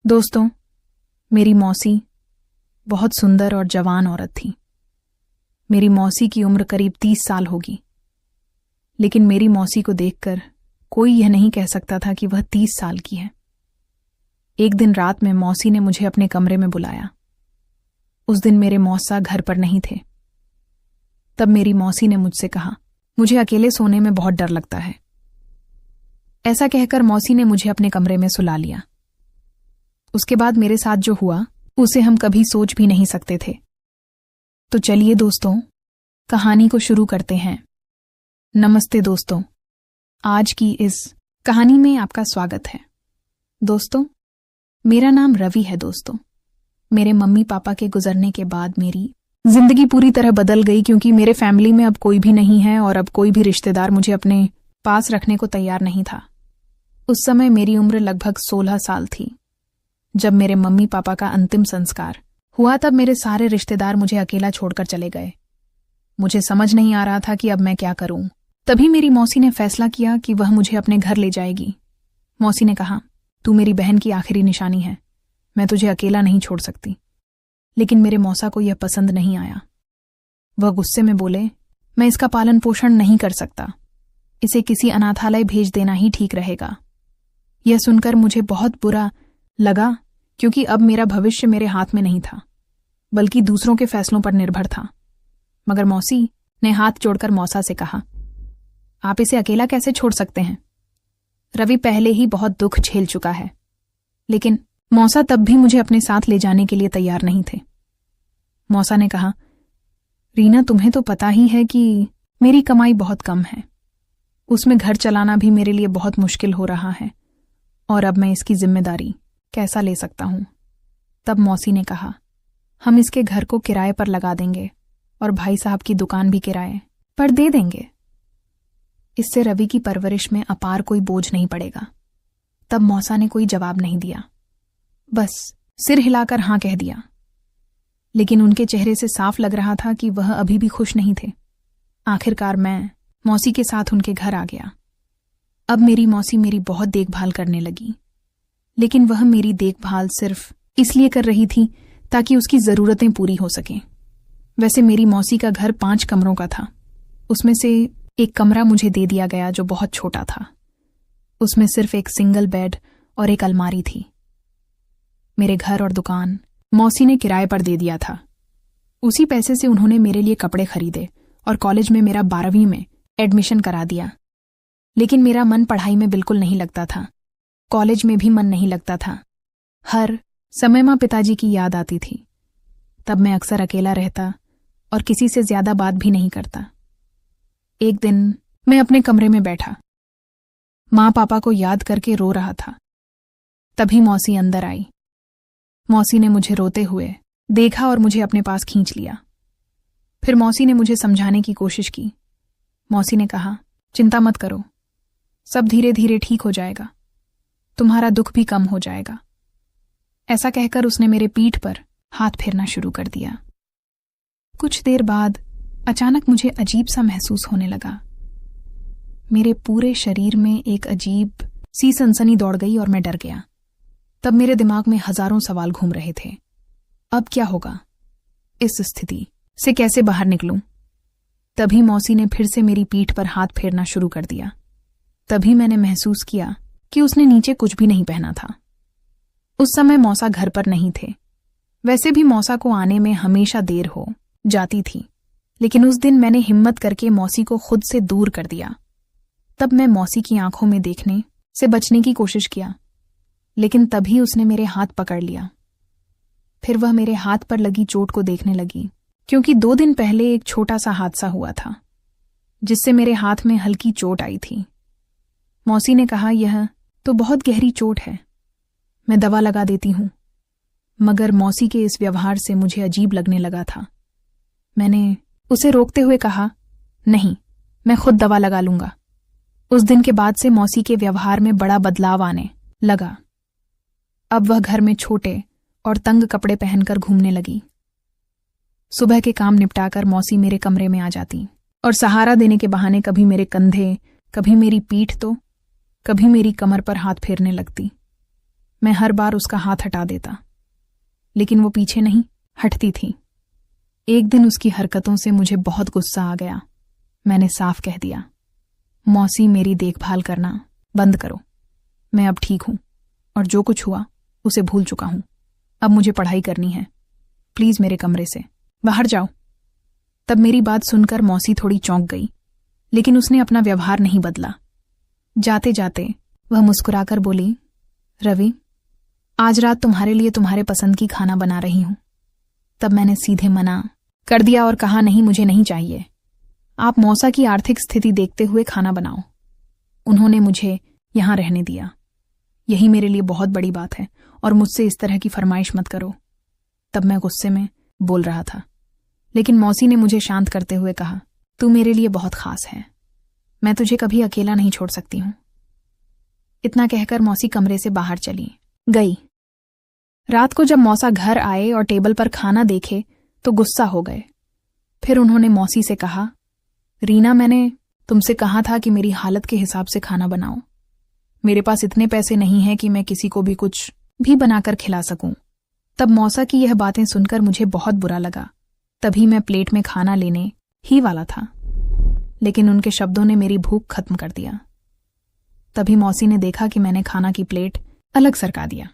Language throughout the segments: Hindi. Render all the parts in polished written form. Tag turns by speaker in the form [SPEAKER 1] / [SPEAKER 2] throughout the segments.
[SPEAKER 1] दोस्तों, मेरी मौसी बहुत सुंदर और जवान औरत थी। मेरी मौसी की उम्र करीब 30 साल होगी, लेकिन मेरी मौसी को देखकर कोई यह नहीं कह सकता था कि वह 30 साल की है। एक दिन रात में मौसी ने मुझे अपने कमरे में बुलाया। उस दिन मेरे मौसा घर पर नहीं थे। तब मेरी मौसी ने मुझसे कहा, मुझे अकेले सोने में बहुत डर लगता है। ऐसा कहकर मौसी ने मुझे अपने कमरे में सुला लिया। उसके बाद मेरे साथ जो हुआ उसे हम कभी सोच भी नहीं सकते थे। तो चलिए दोस्तों, कहानी को शुरू करते हैं। नमस्ते दोस्तों, आज की इस कहानी में आपका स्वागत है। दोस्तों, मेरा नाम रवि है। दोस्तों, मेरे मम्मी पापा के गुजरने के बाद मेरी जिंदगी पूरी तरह बदल गई, क्योंकि मेरे फैमिली में अब कोई भी नहीं है और अब कोई भी रिश्तेदार मुझे अपने पास रखने को तैयार नहीं था। उस समय मेरी उम्र लगभग 16 साल थी। जब मेरे मम्मी पापा का अंतिम संस्कार हुआ तब मेरे सारे रिश्तेदार मुझे अकेला छोड़कर चले गए। मुझे समझ नहीं आ रहा था कि अब मैं क्या करूं। तभी मेरी मौसी ने फैसला किया कि वह मुझे अपने घर ले जाएगी। मौसी ने कहा, तू मेरी बहन की आखिरी निशानी है, मैं तुझे अकेला नहीं छोड़ सकती। लेकिन मेरे मौसा को यह पसंद नहीं आया। वह गुस्से में बोले, मैं इसका पालन पोषण नहीं कर सकता, इसे किसी अनाथालय भेज देना ही ठीक रहेगा। यह सुनकर मुझे बहुत बुरा लगा, क्योंकि अब मेरा भविष्य मेरे हाथ में नहीं था, बल्कि दूसरों के फैसलों पर निर्भर था। मगर मौसी ने हाथ जोड़कर मौसा से कहा, आप इसे अकेला कैसे छोड़ सकते हैं? रवि पहले ही बहुत दुख झेल चुका है। लेकिन मौसा तब भी मुझे अपने साथ ले जाने के लिए तैयार नहीं थे। मौसा ने कहा, रीना, तुम्हें तो पता ही है कि मेरी कमाई बहुत कम है, उसमें घर चलाना भी मेरे लिए बहुत मुश्किल हो रहा है, और अब मैं इसकी जिम्मेदारी कैसा ले सकता हूं? तब मौसी ने कहा, हम इसके घर को किराए पर लगा देंगे और भाई साहब की दुकान भी किराए पर दे देंगे। इससे रवि की परवरिश में अपार कोई बोझ नहीं पड़ेगा। तब मौसा ने कोई जवाब नहीं दिया, बस सिर हिलाकर हां कह दिया। लेकिन उनके चेहरे से साफ लग रहा था कि वह अभी भी खुश नहीं थे। आखिरकार मैं मौसी के साथ उनके घर आ गया। अब मेरी मौसी मेरी बहुत देखभाल करने लगी, लेकिन वह मेरी देखभाल सिर्फ इसलिए कर रही थी ताकि उसकी जरूरतें पूरी हो सकें। वैसे मेरी मौसी का घर 5 कमरों का था। उसमें से एक कमरा मुझे दे दिया गया जो बहुत छोटा था। उसमें सिर्फ एक सिंगल बेड और एक अलमारी थी। मेरे घर और दुकान मौसी ने किराए पर दे दिया था। उसी पैसे से उन्होंने मेरे लिए कपड़े खरीदे और कॉलेज में मेरा 12वीं में एडमिशन करा दिया। लेकिन मेरा मन पढ़ाई में बिल्कुल नहीं लगता था। कॉलेज में भी मन नहीं लगता था। हर समय मां पिताजी की याद आती थी। तब मैं अक्सर अकेला रहता और किसी से ज्यादा बात भी नहीं करता। एक दिन मैं अपने कमरे में बैठा, मां पापा को याद करके रो रहा था। तभी मौसी अंदर आई। मौसी ने मुझे रोते हुए देखा और मुझे अपने पास खींच लिया। फिर मौसी ने मुझे समझाने की कोशिश की। मौसी ने कहा, चिंता मत करो, सब धीरे धीरे ठीक हो जाएगा, तुम्हारा दुख भी कम हो जाएगा। ऐसा कहकर उसने मेरे पीठ पर हाथ फेरना शुरू कर दिया। कुछ देर बाद अचानक मुझे अजीब सा महसूस होने लगा। मेरे पूरे शरीर में एक अजीब सी सनसनी दौड़ गई और मैं डर गया। तब मेरे दिमाग में हजारों सवाल घूम रहे थे। अब क्या होगा? इस स्थिति से कैसे बाहर निकलूं? तभी मौसी ने फिर से मेरी पीठ पर हाथ फेरना शुरू कर दिया। तभी मैंने महसूस किया कि उसने नीचे कुछ भी नहीं पहना था। उस समय मौसा घर पर नहीं थे। वैसे भी मौसा को आने में हमेशा देर हो जाती थी, लेकिन उस दिन मैंने हिम्मत करके मौसी को खुद से दूर कर दिया। तब मैं मौसी की आंखों में देखने से बचने की कोशिश किया, लेकिन तभी उसने मेरे हाथ पकड़ लिया। फिर वह मेरे हाथ पर लगी चोट को देखने लगी, क्योंकि 2 दिन पहले एक छोटा सा हादसा हुआ था जिससे मेरे हाथ में हल्की चोट आई थी। मौसी ने कहा, यह तो बहुत गहरी चोट है, मैं दवा लगा देती हूं। मगर मौसी के इस व्यवहार से मुझे अजीब लगने लगा था। मैंने उसे रोकते हुए कहा, नहीं, मैं खुद दवा लगा लूंगा। उस दिन के बाद से मौसी के व्यवहार में बड़ा बदलाव आने लगा। अब वह घर में छोटे और तंग कपड़े पहनकर घूमने लगी। सुबह के काम निपटाकर मौसी मेरे कमरे में आ जाती और सहारा देने के बहाने कभी मेरे कंधे, कभी मेरी पीठ तो कभी मेरी कमर पर हाथ फेरने लगती। मैं हर बार उसका हाथ हटा देता, लेकिन वो पीछे नहीं हटती थी। एक दिन उसकी हरकतों से मुझे बहुत गुस्सा आ गया। मैंने साफ कह दिया, मौसी मेरी देखभाल करना बंद करो। मैं अब ठीक हूं और जो कुछ हुआ उसे भूल चुका हूं। अब मुझे पढ़ाई करनी है। प्लीज मेरे कमरे से बाहर जाओ। तब मेरी बात सुनकर मौसी थोड़ी चौंक गई, लेकिन उसने अपना व्यवहार नहीं बदला। जाते जाते वह मुस्कुराकर बोली, रवि, आज रात तुम्हारे लिए तुम्हारे पसंद की खाना बना रही हूं। तब मैंने सीधे मना कर दिया और कहा, नहीं, मुझे नहीं चाहिए। आप मौसा की आर्थिक स्थिति देखते हुए खाना बनाओ। उन्होंने मुझे यहां रहने दिया। यही मेरे लिए बहुत बड़ी बात है और मुझसे इस तरह की फरमाइश मत करो। तब मैं गुस्से में बोल रहा था, लेकिन मौसी ने मुझे शांत करते हुए कहा, तू मेरे लिए बहुत खास है। मैं तुझे कभी अकेला नहीं छोड़ सकती हूं। इतना कहकर मौसी कमरे से बाहर चली गई। रात को जब मौसा घर आए और टेबल पर खाना देखे तो गुस्सा हो गए। फिर उन्होंने मौसी से कहा, रीना, मैंने तुमसे कहा था कि मेरी हालत के हिसाब से खाना बनाओ। मेरे पास इतने पैसे नहीं हैं कि मैं किसी को भी कुछ भी बनाकर खिला सकूं। तब मौसा की यह बातें सुनकर मुझे बहुत बुरा लगा। तभी मैं प्लेट में खाना लेने ही वाला था, लेकिन उनके शब्दों ने मेरी भूख खत्म कर दिया। तभी मौसी ने देखा कि मैंने खाना की प्लेट अलग सरका दिया,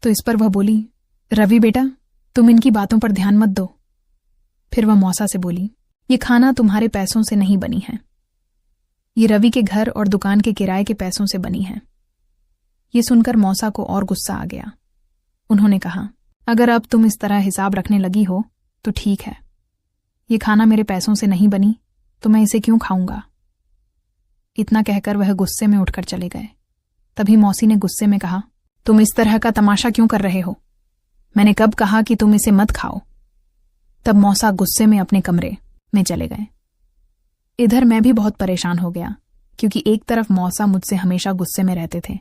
[SPEAKER 1] तो इस पर वह बोली, रवि बेटा, तुम इनकी बातों पर ध्यान मत दो। फिर वह मौसा से बोली, ये खाना तुम्हारे पैसों से नहीं बनी है, ये रवि के घर और दुकान के किराए के पैसों से बनी है। ये सुनकर मौसा को और गुस्सा आ गया। उन्होंने कहा, अगर अब तुम इस तरह हिसाब रखने लगी हो तो ठीक है। ये खाना मेरे पैसों से नहीं बनी तो मैं इसे क्यों खाऊंगा। इतना कहकर वह गुस्से में उठकर चले गए। तभी मौसी ने गुस्से में कहा, तुम इस तरह का तमाशा क्यों कर रहे हो? मैंने कब कहा कि तुम इसे मत खाओ। तब मौसा गुस्से में अपने कमरे में चले गए। इधर मैं भी बहुत परेशान हो गया, क्योंकि एक तरफ मौसा मुझसे हमेशा गुस्से में रहते थे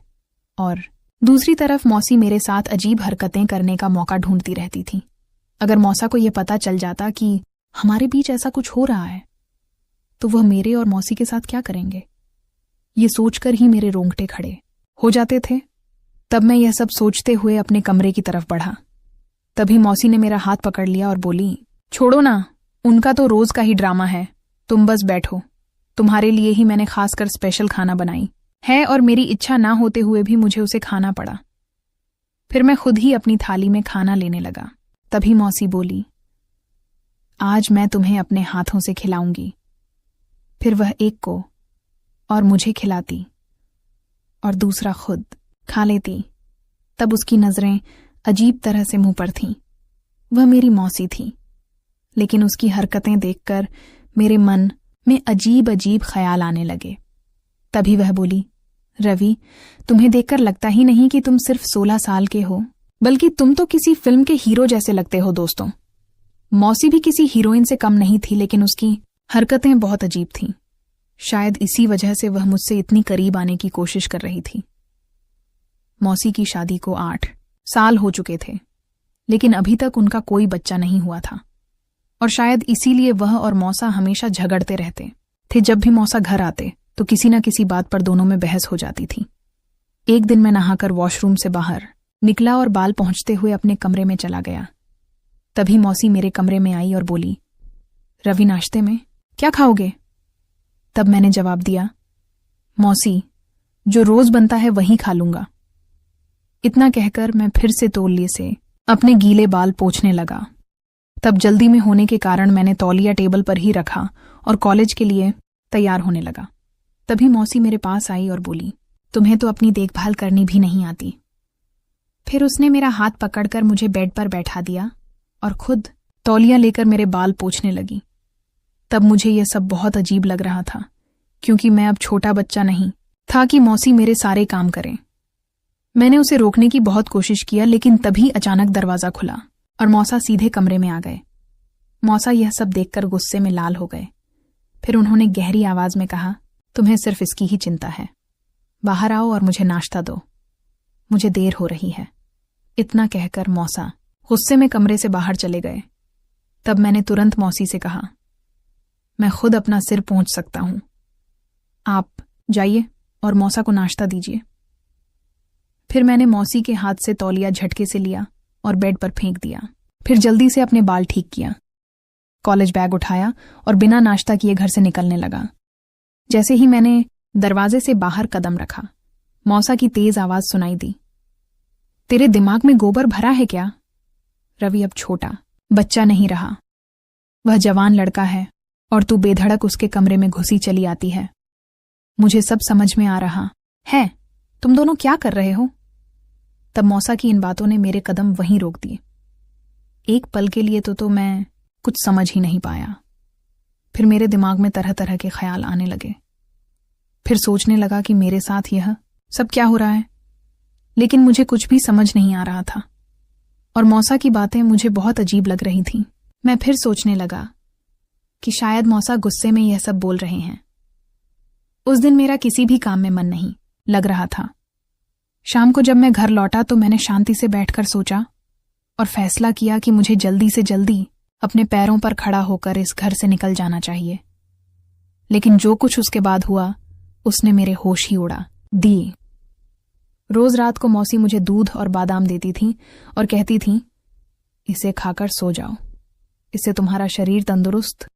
[SPEAKER 1] और दूसरी तरफ मौसी मेरे साथ अजीब हरकतें करने का मौका ढूंढती रहती थी। अगर मौसा को यह पता चल जाता कि हमारे बीच ऐसा कुछ हो रहा है तो वह मेरे और मौसी के साथ क्या करेंगे, ये सोचकर ही मेरे रोंगटे खड़े हो जाते थे। तब मैं यह सब सोचते हुए अपने कमरे की तरफ बढ़ा। तभी मौसी ने मेरा हाथ पकड़ लिया और बोली, छोड़ो ना, उनका तो रोज का ही ड्रामा है, तुम बस बैठो। तुम्हारे लिए ही मैंने खासकर स्पेशल खाना बनाई है और मेरी इच्छा ना होते हुए भी मुझे उसे खाना पड़ा। फिर मैं खुद ही अपनी थाली में खाना लेने लगा। तभी मौसी बोली, आज मैं तुम्हें अपने हाथों से खिलाऊंगी। फिर वह एक को और मुझे खिलाती और दूसरा खुद खा लेती। तब उसकी नजरें अजीब तरह से मुंह पर थीं। वह मेरी मौसी थी, लेकिन उसकी हरकतें देखकर मेरे मन में अजीब अजीब ख्याल आने लगे। तभी वह बोली, रवि, तुम्हें देखकर लगता ही नहीं कि तुम सिर्फ 16 साल के हो, बल्कि तुम तो किसी फिल्म के हीरो जैसे लगते हो। दोस्तों, मौसी भी किसी हीरोइन से कम नहीं थी, लेकिन उसकी हरकतें बहुत अजीब थीं। शायद इसी वजह से वह मुझसे इतनी करीब आने की कोशिश कर रही थी। मौसी की शादी को 8 साल हो चुके थे, लेकिन अभी तक उनका कोई बच्चा नहीं हुआ था और शायद इसीलिए वह और मौसा हमेशा झगड़ते रहते थे। जब भी मौसा घर आते तो किसी न किसी बात पर दोनों में बहस हो जाती थी। एक दिन मैं नहाकर वॉशरूम से बाहर निकला और बाल पहुंचते हुए अपने कमरे में चला गया। तभी मौसी मेरे कमरे में आई और बोली, रवि, नाश्ते में क्या खाओगे? तब मैंने जवाब दिया, मौसी, जो रोज बनता है वही खा लूंगा। इतना कहकर मैं फिर से तौलिए से अपने गीले बाल पोंछने लगा। तब जल्दी में होने के कारण मैंने तौलिया टेबल पर ही रखा और कॉलेज के लिए तैयार होने लगा। तभी मौसी मेरे पास आई और बोली, तुम्हें तो अपनी देखभाल करनी भी नहीं आती। फिर उसने मेरा हाथ पकड़कर मुझे बेड पर बैठा दिया और खुद तौलिया लेकर मेरे बाल पोंछने लगी। तब मुझे यह सब बहुत अजीब लग रहा था, क्योंकि मैं अब छोटा बच्चा नहीं था कि मौसी मेरे सारे काम करें। मैंने उसे रोकने की बहुत कोशिश किया, लेकिन तभी अचानक दरवाजा खुला और मौसा सीधे कमरे में आ गए। मौसा यह सब देखकर गुस्से में लाल हो गए। फिर उन्होंने गहरी आवाज में कहा, तुम्हें सिर्फ इसकी ही चिंता है, बाहर आओ और मुझे नाश्ता दो, मुझे देर हो रही है। इतना कहकर मौसा गुस्से में कमरे से बाहर चले गए। तब मैंने तुरंत मौसी से कहा, मैं खुद अपना सिर पोंछ सकता हूं, आप जाइए और मौसा को नाश्ता दीजिए। फिर मैंने मौसी के हाथ से तौलिया झटके से लिया और बेड पर फेंक दिया। फिर जल्दी से अपने बाल ठीक किया, कॉलेज बैग उठाया और बिना नाश्ता किए घर से निकलने लगा। जैसे ही मैंने दरवाजे से बाहर कदम रखा, मौसा की तेज आवाज सुनाई दी। तेरे दिमाग में गोबर भरा है क्या? रवि अब छोटा बच्चा नहीं रहा, वह जवान लड़का है और तू बेधड़क उसके कमरे में घुसी चली आती है। मुझे सब समझ में आ रहा है। तुम दोनों क्या कर रहे हो? तब मौसा की इन बातों ने मेरे कदम वहीं रोक दिए। एक पल के लिए तो मैं कुछ समझ ही नहीं पाया। फिर मेरे दिमाग में तरह तरह के ख्याल आने लगे। फिर सोचने लगा कि मेरे साथ यह सब क्या हो रहा है, लेकिन मुझे कुछ भी समझ नहीं आ रहा था और मौसा की बातें मुझे बहुत अजीब लग रही थीं। मैं फिर सोचने लगा कि शायद मौसा गुस्से में यह सब बोल रहे हैं। उस दिन मेरा किसी भी काम में मन नहीं लग रहा था। शाम को जब मैं घर लौटा तो मैंने शांति से बैठकर सोचा और फैसला किया कि मुझे जल्दी से जल्दी अपने पैरों पर खड़ा होकर इस घर से निकल जाना चाहिए। लेकिन जो कुछ उसके बाद हुआ उसने मेरे होश ही उड़ा दिए। रोज रात को मौसी मुझे दूध और बादाम देती थी और कहती थी, इसे खाकर सो जाओ, इससे तुम्हारा शरीर तंदुरुस्त